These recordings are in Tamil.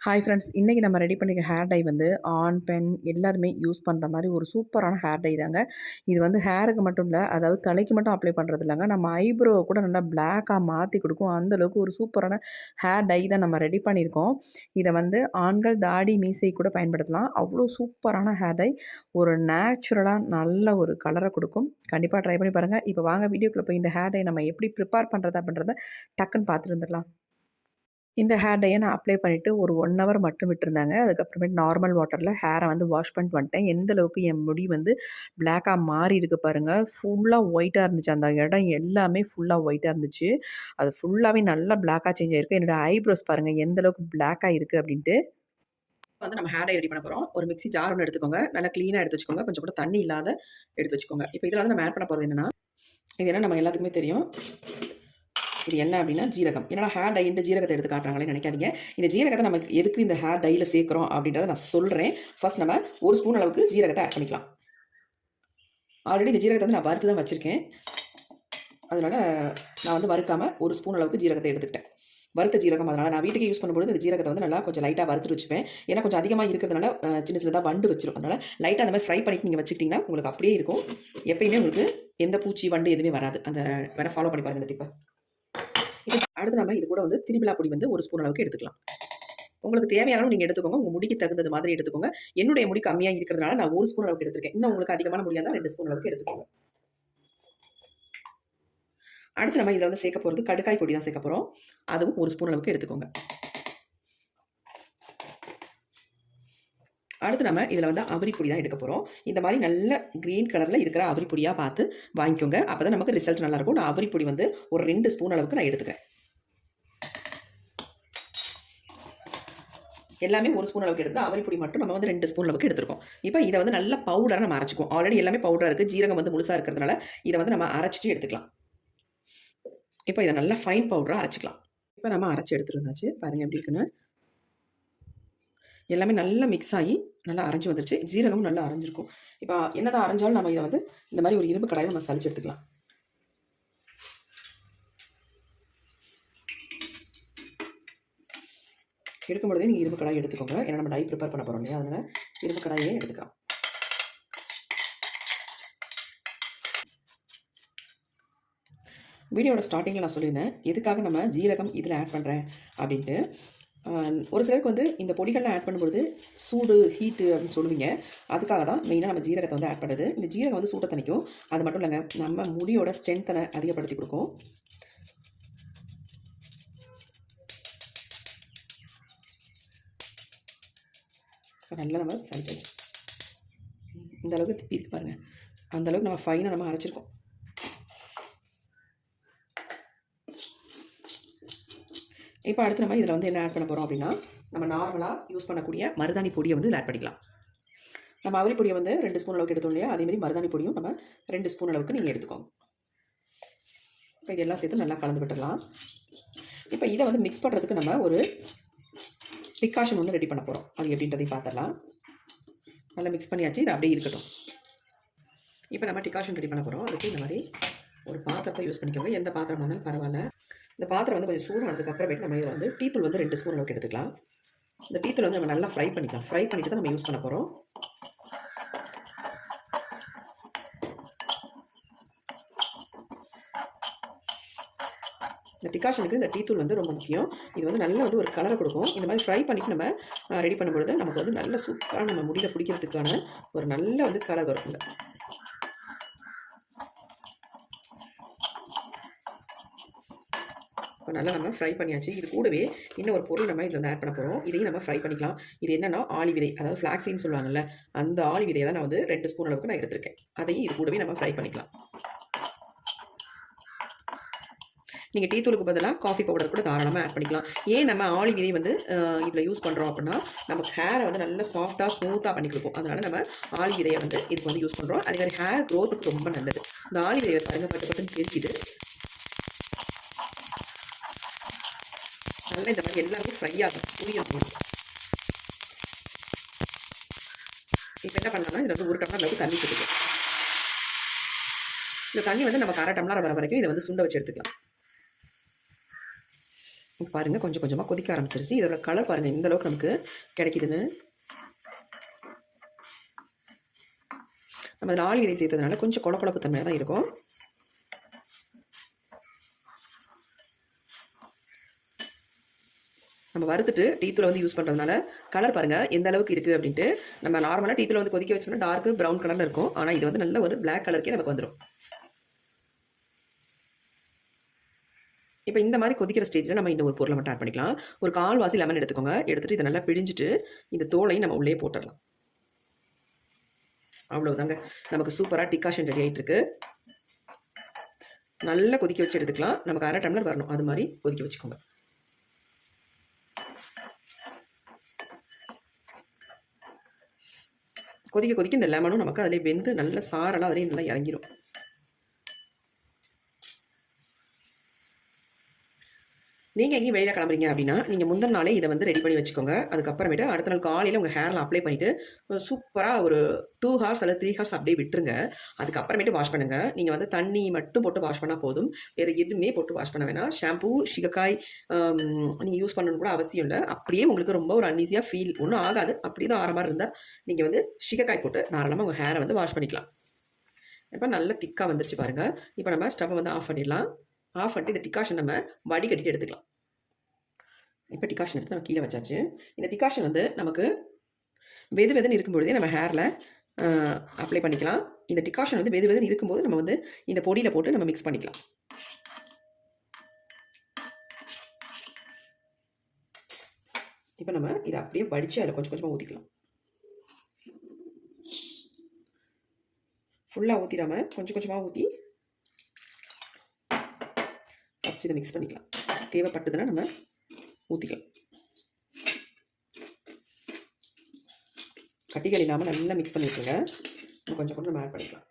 ஹாய் ஃப்ரெண்ட்ஸ், இன்றைக்கி நம்ம ரெடி பண்ணிக்க ஹேர் டை வந்து ஆண், பெண் எல்லாருமே யூஸ் பண்ணுற மாதிரி ஒரு சூப்பரான ஹேர் டை தாங்க. இது வந்து ஹேருக்கு மட்டும் இல்லை, அதாவது தலைக்கு மட்டும் அப்ளை பண்ணுறது இல்லைங்க. நம்ம ஐப்ரோ கூட நல்லா பிளாக்காக மாற்றி கொடுக்கும். அந்தளவுக்கு ஒரு சூப்பரான ஹேர் டை தான் நம்ம ரெடி பண்ணியிருக்கோம். இதை வந்து ஆண்கள் தாடி மீசை கூட பயன்படுத்தலாம். அவ்வளோ சூப்பரான ஹேர் டை, ஒரு நேச்சுரலாக நல்ல ஒரு கலரை கொடுக்கும். கண்டிப்பாக ட்ரை பண்ணி பாருங்கள். இப்போ வாங்க வீடியோக்குள்ளே போய் இந்த ஹேர் டை நம்ம எப்படி ப்ரிப்பேர் பண்ணுறது அப்படின்றத டக்குன்னு பார்த்துட்டு வந்துடலாம். இந்த ஹேர் டையை நான் அப்ளை பண்ணிவிட்டு ஒரு 1 ஹவர் மட்டும் விட்டுருந்தாங்க. அதுக்கப்புறமேட்டு நார்மல் வாட்டரில் ஹேரை வந்து வாஷ் பண்ணிட்டு வந்துட்டேன். எந்த அளவுக்கு என் முடி வந்து பிளாக்காக மாறி இருக்கு பாருங்கள். ஃபுல்லாக ஒயிட்டாக இருந்துச்சு. அந்த இடம் எல்லாமே ஃபுல்லாக ஒயிட்டாக இருந்துச்சு. அது ஃபுல்லாகவே நல்லா பிளாக்காக சேஞ்ச் ஆகிருக்கு. என்னோடய ஐப்ரோஸ் பாருங்கள் எந்த அளவுக்கு பிளாக்காக இருக்குது அப்படின்ட்டு. வந்து நம்ம ஹேர் டை ரெடி பண்ண போகிறோம். ஒரு மிக்ஸி ஜார் ஒன்று எடுத்துக்கோங்க. நல்லா க்ளீனாக எடுத்து வச்சுக்கோங்க. கொஞ்சம் கூட தண்ணி இல்லாத எடுத்து வச்சுக்கோங்க. இப்போ இதில் வந்து நம்ம ஆட் பண்ண போகிறது என்னென்னா, இது என்ன நம்ம எல்லாத்துக்குமே தெரியும். இது என்ன அப்படின்னா ஜீரகம். என்னடா ஹேர் டைன்ட்டு ஜீரகத்தை எடுத்து காட்டுறாங்களே நினைக்காதீங்க. இந்த ஜீரகத்தை நம்ம எதுக்கு இந்த ஹேர் டையில் சேர்க்குறோம் அப்படின்றத நான் சொல்கிறேன். ஃபர்ஸ்ட் நம்ம 1 ஸ்பூன் அளவுக்கு ஜீரகத்தை ஆட் பண்ணிக்கலாம். ஆல்ரெடி இந்த ஜீரகத்தை வந்து நான் வறுத்து தான் வச்சுருக்கேன். அதனால் நான் வந்து வறுக்காமல் 1 ஸ்பூன் அளவுக்கு ஜீரகத்தை எடுத்துக்கிட்டேன். வறுத்த ஜீரகம். அதனால் நான் வீட்டுக்கு யூஸ் பண்ணும்போது இந்த ஜீரகத்தை வந்து நல்லா கொஞ்சம் லைட்டாக வறுத்துட்டு வச்சுப்பேன். ஏன்னா கொஞ்சம் அதிகமாக இருக்கிறதுனால சின்ன சின்னதாக வண்டு வச்சிரும். அதனால் லைட்டாக அந்த மாதிரி ஃப்ரை பண்ணி நீங்கள் வச்சுக்கிட்டிங்கன்னா உங்களுக்கு அப்படியே இருக்கும். எப்பயுமே உங்களுக்கு எந்த பூச்சி வண்டு எதுவுமே வராது. அந்த வேணால் ஃபாலோ பண்ணி பாருங்கள் இந்த டிப்பை. இப்போ அடுத்து நம்ம இது கூட வந்து திரிபிலா பொடி வந்து 1 ஸ்பூன் அளவுக்கு எடுத்துக்கலாம். உங்களுக்கு தேவையான நீங்கள் எடுத்துக்கோங்க. உங்கள் முடிக்கு தகுந்தது மாதிரி எடுத்துக்கோங்க. என்னுடைய முடி கம்மியாக இருக்கிறதுனால நான் 1 ஸ்பூன் அளவுக்கு எடுத்துருக்கேன். இன்னும் உங்களுக்கு அதிகமான முடியாக இருந்தால் 2 ஸ்பூன் அளவுக்கு எடுத்துக்கோங்க. அடுத்து நம்ம இதில் வந்து சேர்க்க போகிறது கடுக்காய் பொடி தான் சேர்க்க போகிறோம். அதுவும் 1 ஸ்பூன் அளவுக்கு எடுத்துக்கோங்க. அடுத்து நம்ம இதில் வந்து அவரி பொடி தான் எடுக்க போகிறோம். இந்த மாதிரி நல்ல க்ரீன் கலரில் இருக்கிற அவரி பொடியாக பார்த்து வாங்கிக்கோங்க. அப்போ தான் நமக்கு ரிசல்ட் நல்லாயிருக்கும். நான் அவரி பொடி வந்து ஒரு 2 ஸ்பூன் அளவுக்கு நான் எடுத்துக்கிறேன். எல்லாமே 1 ஸ்பூன் அளவுக்கு எடுத்துக்கலாம். அவரி பொடி மட்டும் நம்ம வந்து 2 ஸ்பூன் அளவுக்கு எடுத்துருக்கோம். இப்போ இதை வந்து நல்ல பவுடராக நம்ம அரைச்சிக்குவோம். ஆல்ரெடி எல்லாமே பவுடராக இருக்குது. ஜீரகம் வந்து முழுசாக இருக்கிறதுனால இதை வந்து நம்ம அரைச்சிட்டு எடுத்துக்கலாம். இப்போ இதை நல்லா ஃபைன் பவுடராக அரைச்சிக்கலாம். இப்போ நம்ம அரைச்சி எடுத்துருந்தாச்சு. பாருங்கள் எப்படி இருக்குன்னு. எல்லாமே நல்லா மிக்ஸ் ஆகி நல்லா அரைஞ்சி வந்துருச்சு. ஜீரகமும் நல்லா அரைஞ்சிருக்கும். இப்போ என்னதான் அரைஞ்சாலும் நம்ம இதை வந்து இந்த மாதிரி ஒரு இரும்பு கடாயில் நம்ம சலிச்சு எடுத்துக்கலாம். எடுக்கும் பொழுதே நீங்கள் இரும்பு கடாயை எடுத்துக்கோங்க. ஏன்னா நம்ம டை ப்ரிப்பேர் பண்ண போகிறோம் இல்லையா, அதனால் இரும்பு கடாயே எடுத்துக்கலாம். வீடியோட ஸ்டார்டிங்கில் நான் சொல்லியிருந்தேன் எதுக்காக நம்ம ஜீரகம் இதில் ஆட் பண்ணுறேன் அப்படின்ட்டு. ஒரு சிலருக்கு வந்து இந்த பொடிகள்லாம் ஆட் பண்ணும்பொழுது சூடு ஹீட்டு அப்படின்னு சொல்லுவீங்க. அதுக்காக தான் மெயினாக நம்ம ஜீரகத்தை வந்து ஆட் பண்ணுறது. இந்த ஜீரகம் வந்து சூட்டை தணிக்கும். அது மட்டும் இல்லைங்க, நம்ம முடியோட ஸ்ட்ரென்த்தனை அதிகப்படுத்தி கொடுக்கும். நல்லா நம்ம சளிச்சாச்சு. இந்த அளவுக்கு இருக்கு பாருங்கள். அந்தளவுக்கு நம்ம ஃபைனாக நம்ம அரைச்சிருக்கோம். இப்போ அடுத்து நம்ம இதில் வந்து என்ன ஆட் பண்ண போகிறோம் அப்படின்னா, நம்ம நார்மலாக யூஸ் பண்ணக்கூடிய மருதாணி பொடியை வந்து இதில் ஆட் பண்ணிக்கலாம். நம்ம அவரி பொடியை வந்து 2 ஸ்பூன் அளவுக்கு எடுத்தோம் இல்லையா, அதேமாதிரி மருதாணி பொடியும் நம்ம 2 ஸ்பூன் அளவுக்கு நீங்கள் எடுத்துக்கோங்க. இப்போ இதெல்லாம் சேர்த்து நல்லா கலந்து விட்டுடலாம். இப்போ இதை வந்து மிக்ஸ் பண்ணுறதுக்கு நம்ம ஒரு டிகாஷன் ஒன்று ரெடி பண்ண போகிறோம். அது எப்படின்றதையும் பார்த்துடலாம். நல்லா மிக்ஸ் பண்ணியாச்சு. இது அப்படியே இருக்கட்டும். இப்போ நம்ம டிகாஷன் ரெடி பண்ண போகிறோம். அதுக்கு இந்த மாதிரி ஒரு பாத்திரத்தை யூஸ் பண்ணிக்கோங்க. எந்த பாத்திரம் இருந்தாலும் பரவாயில்ல. இந்த பாத்திரம் வந்து கொஞ்சம் சூடானதுக்கப்புறமேட்டு நம்ம இதில் வந்து டீத்தூள் வந்து 2 ஸ்பூன் அளவுக்கு எடுத்துக்கலாம். இந்த டீத்தூள் வந்து நம்ம நல்லா ஃப்ரை பண்ணிக்கலாம். ஃப்ரை பண்ணிவிட்டு தான் நம்ம யூஸ் பண்ண போகிறோம். இந்த டிகாஷனுக்கு இந்த டீத்தூள் வந்து ரொம்ப முக்கியம். இது வந்து நல்லா வந்து ஒரு கலரை கொடுக்கும். இந்த மாதிரி ஃப்ரை பண்ணிவிட்டு நம்ம ரெடி பண்ணும்பொழுது நமக்கு வந்து நல்ல சூப்பராக நம்ம முடியில் பிடிக்கிறதுக்கான ஒரு நல்ல வந்து கலர் வருங்க. இப்போ நல்லா நம்ம ஃப்ரை பண்ணியாச்சு. இது கூடவே இன்னும் ஒரு பொருள் நம்ம இதில் வந்து ஆட் பண்ண போகிறோம். இதையும் நம்ம ஃப்ரை பண்ணிக்கலாம். இது என்னென்னா ஆளி விதை, அதாவது ஃப்ளாக்ஸின்னு சொல்லுவாங்கல்ல, அந்த ஆளி விதையை தான் நான் வந்து 2 ஸ்பூன் அளவுக்கு நான் எடுத்திருக்கேன். அதையும் இது கூடவே நம்ம ஃப்ரை பண்ணிக்கலாம். நீங்கள் டீ தூளுக்கு பதிலாக காஃபி பவுடர் கூட தாராளமாக ஆட் பண்ணிக்கலாம். ஏன் நம்ம ஆளி விதை வந்து இதில் யூஸ் பண்ணுறோம் அப்படின்னா, நமக்கு ஹேரை வந்து நல்லா சாஃப்டாக ஸ்மூத்தாக பண்ணி கொடுக்கும். அதனால் நம்ம ஆளி விதையை வந்து இதுக்கு வந்து யூஸ் பண்ணுறோம். அதே மாதிரி ஹேர் க்ரோத்துக்கு ரொம்ப நல்லது. இந்த ஆளி விதையை பாருங்கள், பட்டு பட்டுன்னு தெரிஞ்சுது. நல்லா இந்த மாதிரி எல்லாமே ஃப்ரை ஆகும், புரியும். இப்போ என்ன பண்ணலாம்னா, இதில் வந்து 1 டம்ளர் அளவுக்கு தண்ணி கொடுக்கும். இந்த தண்ணி வந்து நமக்கு 1/2 டம்ளர் வர வரைக்கும் இதை வந்து சுண்ட வச்சு எடுத்துக்கலாம். பாருங்கள் கொஞ்சம் கொஞ்சமாக கொதிக்க ஆரம்பிச்சிருச்சு. இதோட கலர் பாருங்கள் இந்த அளவுக்கு நமக்கு கிடைக்குதுன்னு. நம்ம அதில் ஆள் விதை சேர்த்ததுனால கொஞ்சம் குழப்பு தன்மையாக தான் இருக்கும். நம்ம வறுத்துட்டு டீத்தூளை வந்து யூஸ் பண்ணுறதுனால கலர் பாருங்கள் எந்த அளவுக்கு இருக்குது அப்படின்ட்டு. நம்ம நார்மலாக டீத்தூளை வந்து கொதிக்க வச்சோம்னா டார்க்கு ப்ரௌன் கலரில் இருக்கும். ஆனால் இது வந்து நல்ல ஒரு பிளாக் கலருக்கே நமக்கு வந்துடும். இப்போ இந்த மாதிரி கொதிக்கிற ஸ்டேஜில் நம்ம இன்னும் ஒரு பொருளை மட்டும் ஆட் பண்ணிக்கலாம். ஒரு 1/4 வாசி லெமன் எடுத்துக்கோங்க. எடுத்துகிட்டு இதை நல்லா பிழிஞ்சிட்டு இந்த தோலையும் நம்ம உள்ளே போட்டுடலாம். அவ்வளோதாங்க, நமக்கு சூப்பராக டிகாஷன் ரெடி ஆகிட்டு இருக்கு. நல்லா கொதிக்க வச்சு எடுத்துக்கலாம். நமக்கு 1/2 டம்ளர் வரணும், அது மாதிரி கொதிக்க வச்சுக்கோங்க. கொதிக்க கொதிக்க இந்த லெமனும் நமக்கு அதிலே வெந்து நல்ல சாரெல்லாம் அதிலே நல்லா இறங்கிடும். நீங்கள் எங்கேயும் வெளியில் கிளம்புறீங்க அப்படின்னா நீங்கள் முந்தின நாளே இதை வந்து ரெடி பண்ணி வச்சுக்கோங்க. அதுக்கப்புறமேட்டு அடுத்த நாள் காலையில் உங்கள் ஹேரில் அப்ளை பண்ணிவிட்டு சூப்பராக ஒரு 2 ஹார்ஸ் அல்லது 3 ஹார்ஸ் அப்படியே விட்டுருங்க. அதுக்கப்புறமேட்டு வாஷ் பண்ணுங்கள். நீங்கள் வந்து தண்ணி மட்டும் போட்டு வாஷ் பண்ணால் போதும். வேறு எதுவுமே போட்டு வாஷ் பண்ண வேணாம். ஷாம்பூ, சிகக்காய் நீங்கள் யூஸ் பண்ணணும்னு கூட அவசியம் இல்லை. அப்படியே உங்களுக்கு ரொம்ப ஒரு அன்ஈஸியாக ஃபீல் ஒன்றும் ஆகாது. அப்படி தான் ஆற மாதிரி இருந்தால் நீங்கள் வந்து சிகக்காய் போட்டு தாராளமாக உங்கள் ஹேரை வந்து வாஷ் பண்ணிக்கலாம். இப்போ நல்ல திக்காக வந்துருச்சு பாருங்கள். இப்போ நம்ம ஸ்டவ்வை வந்து ஆஃப் பண்ணிடலாம். ஆஃப் பண்ணிட்டு இந்த டிகாஷன் நம்ம வடிகட்டிட்டு எடுத்துக்கலாம். இப்போ டிகாஷன் எடுத்து நம்ம கீழே வச்சாச்சு. இந்த டிகாஷன் வந்து நமக்கு வெது வெதுன்னு இருக்கும்பொழுதே நம்ம ஹேரில் அப்ளை பண்ணிக்கலாம். இந்த டிகாஷன் வந்து வெது வெதுன்னு இருக்கும்போது நம்ம வந்து இந்த பொடியில் போட்டு நம்ம மிக்ஸ் பண்ணிக்கலாம். இப்போ நம்ம இதை அப்படியே வடித்து அதில் கொஞ்சம் கொஞ்சமாக ஊற்றிக்கலாம். ஃபுல்லாக ஊற்றிடாமல் கொஞ்சம் கொஞ்சமாக ஊற்றி ஃபஸ்ட் இதை மிக்ஸ் பண்ணிக்கலாம். தேவைப்பட்டதுன்னா நம்ம ஊற்றிக்கலாம். கட்டிகள் இல்லாமல் நல்லா மிக்ஸ் பண்ணி வச்சுருங்க. கொஞ்சம் கொஞ்சம் நம்ம ஆட் பண்ணிக்கலாம்.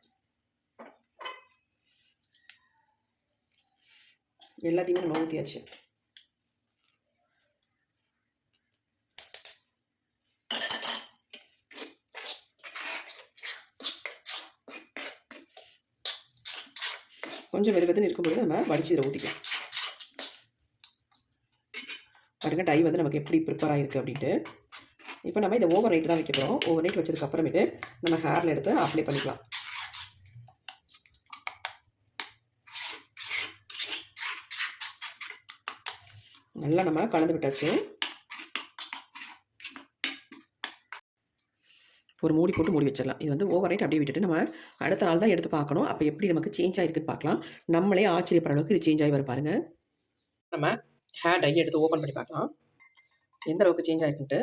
எல்லாத்தையுமே நம்ம ஊற்றியாச்சு. கொஞ்சம் வெறுவதுன்னு இருக்கும்போது நம்ம வடிச்சு இதை ஊற்றிக்கலாம். பாருங்க டை வந்து நமக்கு எப்படி ப்ரிப்பேர் ஆகிருக்கு அப்படின்ட்டு. இப்போ நம்ம இதை ஓவர் நைட் தான் வைக்க போகிறோம். ஓவர் நைட் வச்சதுக்கு அப்புறமேட்டு நம்ம ஹேரில் எடுத்து அப்ளை பண்ணிக்கலாம். நல்லா நம்ம கலந்து விட்டாச்சு. ஒரு மூடி போட்டு மூடி வச்சிடலாம். இது வந்து ஓவர் நைட் அப்படியே விட்டுட்டு நம்ம அடுத்த நாள் தான் எடுத்து பார்க்கணும். அப்போ எப்படி நமக்கு சேஞ்ச் ஆகிருக்குன்னு பார்க்கலாம். நம்மளே ஆச்சரியப்படுற அளவுக்கு இது சேஞ்ச் ஆகி வரும் பாருங்கள். நம்ம ஹேர் டை எடுத்து ஓப்பன் பண்ணி பார்க்கலாம் எந்த அளவுக்கு சேஞ்ச் ஆகிருக்குன்ட்டு.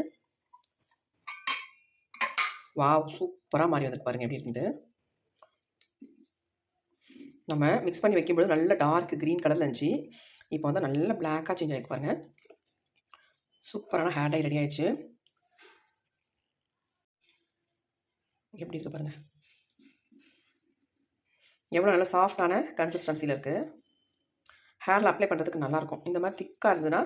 வாவ், சூப்பராக மாறி வந்துட்டு பாருங்கள் எப்படி இருக்குன்ட்டு. நம்ம மிக்ஸ் பண்ணி வைக்கும்போது நல்ல டார்க் க்ரீன் கலரில் இருந்துச்சு. இப்போ வந்து நல்ல பிளாக்காக சேஞ்ச் ஆகிருக்கு பாருங்கள். சூப்பரான ஹேர் டை ரெடி ஆகிடுச்சு. எப்படி இருக்குது பாருங்கள், எவ்வளோ நல்லா சாஃப்டான கன்சிஸ்டன்சியில் இருக்குது. ஹேரில் அப்ளை பண்ணுறதுக்கு நல்லாயிருக்கும். இந்த மாதிரி திக்காக இருந்ததுன்னா,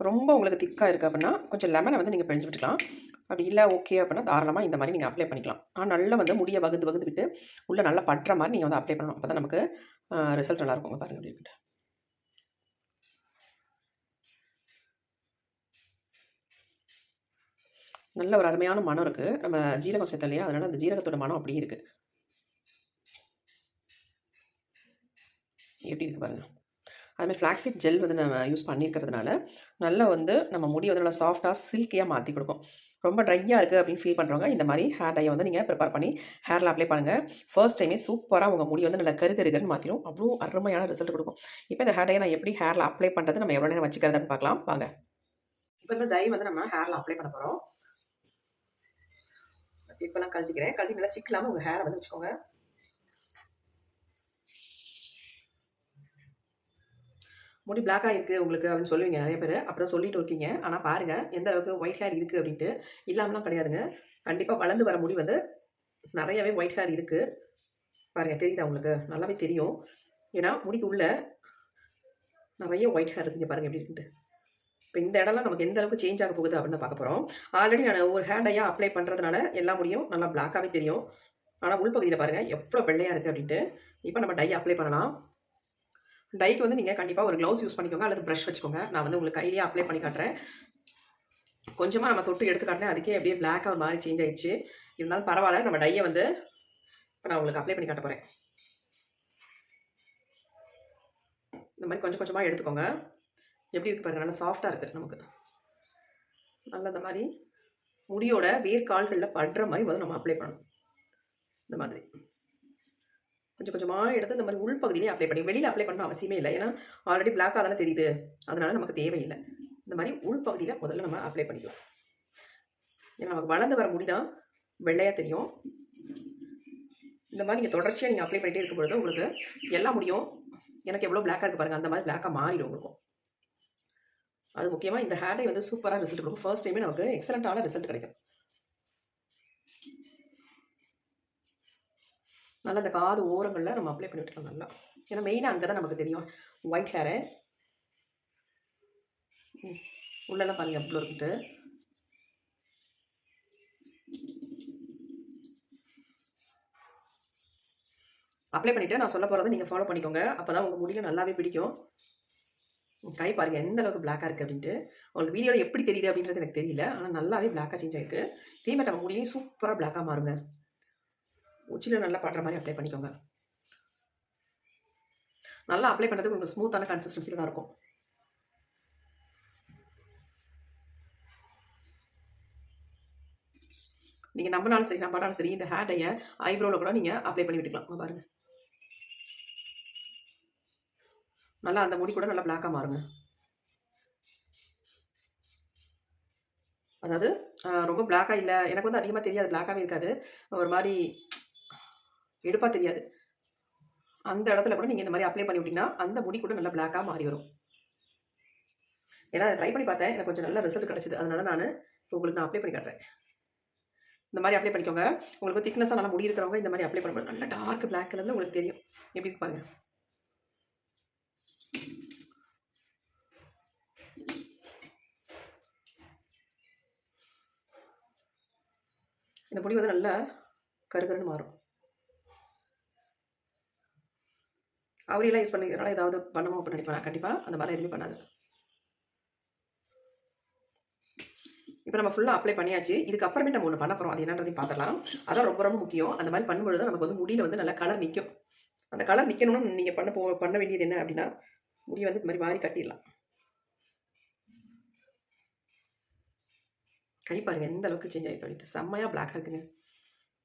ரொம்ப உங்களுக்கு திக்காக இருக்குது அப்படின்னா கொஞ்சம் லெமனை வந்து நீங்கள் பிழிஞ்சு விட்டுக்கலாம். அப்படி இல்லை ஓகே அப்படின்னா தாராளமாக இந்த மாதிரி நீங்கள் அப்ளை பண்ணிக்கலாம். ஆனால் நல்லா வந்து முடியை வகுந்து விட்டு உள்ளே நல்லா பட்டுற மாதிரி நீங்கள் வந்து அப்ளை பண்ணணும். அப்போ தான் நமக்கு ரிசல்ட் நல்லாயிருக்கும். பாருங்கள் அப்படி இருக்கட்டும். நல்ல ஒரு அருமையான மனம் இருக்குது. நம்ம ஜீரகம் சேர்த்தோம் இல்லையா, அதனால் அந்த ஜீரகத்தோட மனம் அப்படியே இருக்குது. எப்படி இருக்குது பாருங்கள். அதுமாதிரி ஃப்ளாக்ஸீட் ஜெல் வந்து நம்ம யூஸ் பண்ணியிருக்கிறதுனால நல்லா வந்து நம்ம முடி வந்து நல்லா சாஃப்டாக சில்கியாக மாற்றி கொடுக்கும். ரொம்ப ட்ரையாக இருக்குது அப்படின்னு ஃபீல் பண்ணுறவங்க இந்த மாதிரி ஹேர் டையை வந்து நீங்கள் ப்ரிப்பேர் பண்ணி ஹேரில் அப்ளை பண்ணுங்கள். ஃபர்ஸ்ட் டைமே சூப்பராக உங்கள் முடி வந்து நல்லா கருகருன்னு மாற்றிடும். அவ்வளோ அருமையான ரிசல்ட் கொடுக்கும். இப்போ இந்த ஹேர் டையை நான் எப்படி ஹேரில் அப்ளை பண்ணுறது, நம்ம எவ்வளோ நேரம் வச்சுக்கிறதுன்னு பார்க்கலாம் வாங்க. இப்போ இந்த டை வந்து நம்ம ஹேரில் அப்ளை பண்ண போகிறோம். இப்போலாம் கழட்டிக்கிறேன். கழட்டி நல்லா சிக்கலாமல் உங்கள் ஹேரை வந்து வச்சுக்கோங்க. முடி பிளாக்காக இருக்குது உங்களுக்கு அப்படின்னு சொல்லுவீங்க நிறைய பேர். அப்படி தான் சொல்லிட்டு இருக்கீங்க. ஆனால் பாருங்கள் எந்த அளவுக்கு ஒயிட் ஹேர் இருக்குது அப்படின்ட்டு. இல்லாமலாம் கிடையாதுங்க. கண்டிப்பாக வளர்ந்து வர முடி வந்து நிறையவே ஒயிட் ஹேர் இருக்குது. பாருங்கள் தெரியுதா உங்களுக்கு? நல்லாவே தெரியும். ஏன்னா முடிக்கு உள்ள நிறைய ஒயிட் ஹேர் இருக்குங்க. பாருங்கள் எப்படி இருக்குன்ட்டு. இப்போ இந்த இடம்லாம் நமக்கு எந்த அளவுக்கு சேஞ்ச் ஆக போகுது அப்படின்னு பார்க்க போகிறோம். ஆல்ரெடி நான் ஒரு ஹேர் டையாக அப்ளை பண்ணுறதுனால எல்லா முடியும் நல்லா பிளாக்காகவே தெரியும். ஆனால் உள்பகுதியில் பாருங்கள் எவ்வளோ வெள்ளையாக இருக்குது அப்படின்ட்டு. இப்போ நம்ம டை அப்ளை பண்ணலாம். டைக்கு வந்து நீங்கள் கண்டிப்பாக ஒரு க்ளவுஸ் யூஸ் பண்ணிக்கோங்க அல்லது ப்ரஷ் வச்சுக்கோங்க. நான் வந்து உங்களுக்கு கையிலேயே அப்ளை பண்ணி காட்டுறேன். கொஞ்சமாக நம்ம தொட்டு எடுத்து காட்டினேன், அதுக்கே அப்படியே பிளாக்காக ஒரு மாதிரி சேஞ்ச் ஆயிடுச்சு. இருந்தாலும் பரவாயில்ல, நம்ம டையை வந்து இப்போ நான் உங்களுக்கு அப்ளை பண்ணி காட்ட போகிறேன். இந்த மாதிரி கொஞ்சம் கொஞ்சமாக எடுத்துக்கோங்க. எப்படி இருக்குது பாருங்கள், நல்லா சாஃப்டாக இருக்குது நமக்கு. நல்லா இந்த மாதிரி முடியோட வேர்க்கால்களில் படுற மாதிரி வந்து நம்ம அப்ளை பண்ணணும். இந்த மாதிரி கொஞ்சம் கொஞ்சமாக எடுத்து இந்த மாதிரி உள்பகுதியிலே அப்ளை பண்ணி, வெளியில் அப்ளை பண்ண அவசியமே இல்லை. ஏன்னா ஆல்ரெடி பிளாக்காக தானே தெரியுது, அதனால நமக்கு தேவையில்லை. இந்த மாதிரி உள்பகுதியில் முதல்ல நம்ம அப்ளை பண்ணிக்கலாம். ஏன்னா நமக்கு வளர்ந்து வர முடி தான் வெள்ளையாக தெரியும். இந்த மாதிரி நீங்கள் தொடர்ச்சியாக நீங்கள் அப்ளை பண்ணிகிட்டே இருக்கும் பொழுது உங்களுக்கு எல்லா முடியும் எனக்கு எவ்வளோ பிளாக்காக இருக்குது பாருங்கள், அந்த மாதிரி பிளாக்காக மாறிடும் உங்களுக்கும். அது முக்கியமாக இந்த ஹேர் டை வந்து சூப்பராக ரிசல்ட் கொடுக்கும். ஃபர்ஸ்ட் டைமே நமக்கு எக்ஸலண்ட்டான ரிசல்ட் கிடைக்கும். நல்லா அந்த காது ஓரங்களில் நம்ம அப்ளை பண்ணி விட்டுக்கலாம் நல்லா. ஏன்னா மெயினாக அங்கே தான் நமக்கு தெரியும் ஒயிட் ஹேரு. உள்ளெல்லாம் பாருங்கள் அவ்வளோ இருக்கிட்டு. அப்ளை பண்ணிவிட்டு நான் சொல்ல போகிறத நீங்கள் ஃபாலோ பண்ணிக்கோங்க. அப்போ தான் உங்கள் முடியல நல்லாவே பிடிக்கும். கை பாருங்கள் எந்த அளவுக்கு பிளாக்காக இருக்குது அப்படின்ட்டு. உங்களுக்கு வீடியோவில் எப்படி தெரியுது அப்படின்றது எனக்கு தெரியல, ஆனால் நல்லாவே பிளாக்காக சேஞ்ச் ஆகிருக்கு. இதே மாதிரி நம்ம முடியும் சூப்பராக பிளாக்காக மாறுங்க. உச்சியில் நல்லா படுற மாதிரி அப்ளை பண்ணிக்கோங்க. நல்லா அப்ளை பண்ணுறதுக்கு உங்களுக்கு ஸ்மூத்தான கன்சிஸ்டன்சியில் தான் இருக்கும். நீங்கள் நம்பினாலும் சரி நம்பாட்டாலும் சரி இந்த ஹேர் டையை ஐப்ரோவில் கூட நீங்கள் அப்ளை பண்ணி விட்டுக்கலாம். பாருங்கள் நல்லா அந்த முடி கூட நல்லா பிளாக்காக மாறுங்க. அதாவது ரொம்ப பிளாக்காக இல்லை, எனக்கு வந்து அதிகமாக தெரியாது, பிளாக்காகவே இருக்காது, ஒரு மாதிரி எடுப்பாக தெரியாது. அந்த இடத்துல கூட நீங்கள் இந்த மாதிரி அப்ளை பண்ணி விட்டிங்கன்னா அந்த முடி கூட நல்லா பிளாக்காக மாறி வரும். ஏன்னா அதை ட்ரை பண்ணி பார்த்தேன், எனக்கு கொஞ்சம் நல்ல ரிசல்ட் கிடச்சிது. அதனால நான் உங்களுக்கு நான் அப்ளை பண்ணி காட்டுறேன். இந்த மாதிரி அப்ளை பண்ணிக்கோங்க. உங்களுக்கு திக்னஸாக நல்லா முடி இருக்கிறவங்க இந்த மாதிரி அப்ளை பண்ணும்போது நல்லா டார்க் பிளாக் கலரில் உங்களுக்கு தெரியும். எப்படி இருக்கு பாருங்க. இந்த முடி வந்து நல்லா கருகருன்னு மாறும். அவரியெல்லாம் யூஸ் பண்ணிக்கிறனால ஏதாவது பண்ணணும் அப்படின்னு நினைக்கலாம். கண்டிப்பாக அந்த மாதிரி எதுவுமே பண்ணாது. இப்போ நம்ம ஃபுல்லாக அப்ளை பண்ணியாச்சு. இதுக்கப்புறமே நம்ம ஒன்று பண்ண போகிறோம், அது என்னன்றதையும் பார்த்துடலாம். அதான் ரொம்ப ரொம்ப முக்கியம். அந்த மாதிரி பண்ணும்பொழுது நமக்கு வந்து முடியில் வந்து நல்லா கலர் நிற்கும். அந்த கலர் நிற்கணும்னு நீங்கள் பண்ண வேண்டியது என்ன அப்படின்னா, முடியை வந்து இந்த மாதிரி வாரி கட்டிடலாம். கை பாருங்கள் எந்த அளவுக்கு சேஞ்ச் ஆகி பண்ணிட்டு செம்மையாக பிளாக்காக இருக்குங்க.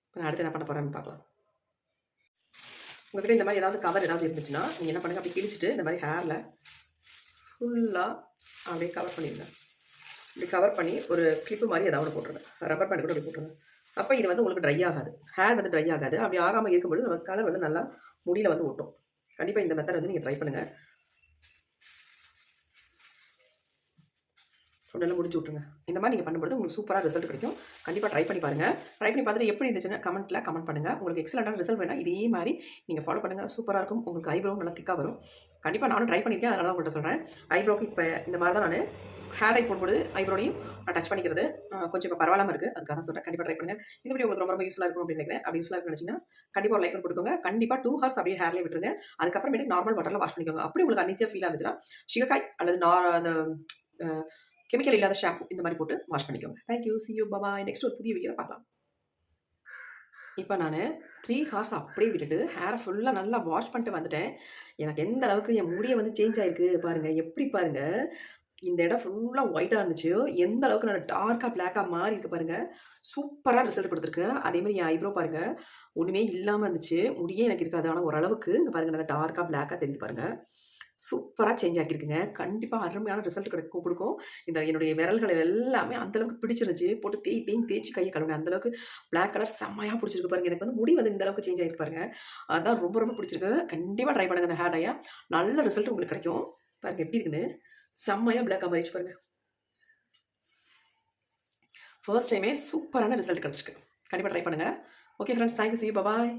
இப்போ நான் அடுத்து என்ன பண்ண போகிறேன்னு பார்க்கலாம். உங்கள்கிட்ட இந்த மாதிரி ஏதாவது கவர் ஏதாவது இருந்துச்சுன்னா நீங்கள் என்ன பண்ணுங்கள், அப்படி கிழிச்சிட்டு இந்த மாதிரி ஹேரில் ஃபுல்லாக அப்படியே கவர் பண்ணிடுங்க. இப்படி கவர் பண்ணி ஒரு கிளிப்பு மாதிரி ஏதாவது போட்டுருங்க, ரப்பர் பேண்ட் கூட அப்படி போட்டுருங்க. அப்போ இது வந்து உங்களுக்கு ட்ரை ஆகாது, ஹேர் வந்து ட்ரை ஆகாது. அப்படி ஆகாமல் இருக்கும்போது நம்ம கலர் வந்து நல்லா முடியில் வந்து ஒட்டும். கண்டிப்பாக இந்த மெத்தட் வந்து நீங்கள் ட்ரை பண்ணுங்கள். உடனே முடிச்சு விட்ருங்க. இந்த மாதிரி நீங்கள் பண்ணும்போது உங்களுக்கு சூப்பராக ரிசல்ட் கிடைக்கும். கண்டிப்பாக ட்ரை பண்ணி பாருங்கள். ட்ரை பண்ணி பார்த்துட்டு எப்படி இருந்துச்சுன்னா கமெண்ட் பண்ணுங்கள். உங்களுக்கு எக்ஸலண்ட்டான ரிசல்ட் வேணால் இதே மாதிரி நீங்கள் ஃபாலோ பண்ணுங்கள். சூப்பராக இருக்கும். உங்களுக்கு ஐப்ரோவும் நல்லா திக்காக வரும். கண்டிப்பாக நானும் ட்ரை பண்ணியிருக்கேன், அதனால தான் உங்கள்கிட்ட சொல்கிறேன். ஐப்ரோக்கு இப்போ இந்த மாதிரி தான் நான் ஹேர் டை போடும்போது ஐப்ரோடையும் நான் டச் பண்ணிக்கிறது கொஞ்சம் இப்போ பரவாயில்லாமல் இருக்குது. அதுக்காக தான் சொல்கிறேன். கண்டிப்பாக ட்ரை பண்ணுங்கள். இந்த வீடியோ உங்களுக்கு ரொம்ப யூஸ்ஃபுல்லாக இருக்கும் அப்படின்னு நினைக்கிறேன். அப்படி யூஸ்ஃபுல்லாக நினச்சிங்கன்னா கண்டிப்பாக ஒரு லைக் போட்டுக்கோங்க. கண்டிப்பாக 2 ஹவர்ஸ் அப்படியே ஹேர்லேயே விட்டுருங்க. அதுக்கப்புறமேட்டு நார்மல் வாட்டரில் வாஷ் பண்ணிக்கோங்க. அப்படி உங்களுக்கு அன்ஈஸியாக ஃபீல் ஆச்சுன்னா சிகக்காய் அல்லது அந்த கெமிக்கல் இல்லாத ஷாம்பு இந்த மாதிரி போட்டு வாஷ் பண்ணிக்கோங்க. Thank you, see you, bye. Next ஒரு புதிய வீடியோவில் பார்க்கலாம். இப்போ நான் 3 ஹவர்ஸ் அப்படியே விட்டுட்டு ஹேரை ஃபுல்லாக நல்லா வாஷ் பண்ணிட்டு வந்துட்டேன். எனக்கு எந்த அளவுக்கு என் முடியை வந்து சேஞ்ச் ஆகிருக்கு பாருங்கள். எப்படி பாருங்கள், இந்த இடம் ஃபுல்லாக ஒயிட்டாக இருந்துச்சு, எந்த அளவுக்கு நான் டார்க்காக பிளாக்காக மாறி இருக்கு பாருங்கள். சூப்பராக ரிசல்ட் கொடுத்துருக்கு. அதேமாதிரி என் ஐப்ரோ பாருங்கள் ஒன்றுமே இல்லாமல் இருந்துச்சு, முடியே எனக்கு இருக்காது. ஆனால் ஓரளவுக்கு இங்கே பாருங்கள் நல்லா டார்க்காக பிளாக்காக தெரிஞ்சு பாருங்கள். சூப்பராக சேஞ்ச் ஆகியிருக்குங்க. கண்டிப்பாக அருமையான ரிசல்ட் கொடுக்கும். இந்த என்னுடைய விரல்கள் எல்லாமே அந்தளவுக்கு பிடிச்சிருந்துச்சு. போட்டு தேய்ச்சி கையை கழுவினேன். அந்தளவுக்கு பிளாக் கலர் செம்மையாக பிடிச்சிருக்கு பாருங்கள். எனக்கு வந்து முடி வந்து இந்த அளவுக்கு சேஞ்ச் ஆகிருக்கு பாருங்கள். அதான் ரொம்ப ரொம்ப பிடிச்சிருக்கு. கண்டிப்பாக ட்ரை பண்ணுங்கள் அந்த ஹேர் டையை. நல்ல ரிசல்ட் உங்களுக்கு கிடைக்கும். பாருங்கள் எப்படி இருக்குன்னு, செம்மையாக பிளாக்காக மாறிடுச்சு பாருங்கள். ஃபர்ஸ்ட் டைமே சூப்பரான ரிசல்ட் கிடச்சிருக்கு. கண்டிப்பாக ட்ரை பண்ணுங்கள். Okay friends, thank you, see you, bye.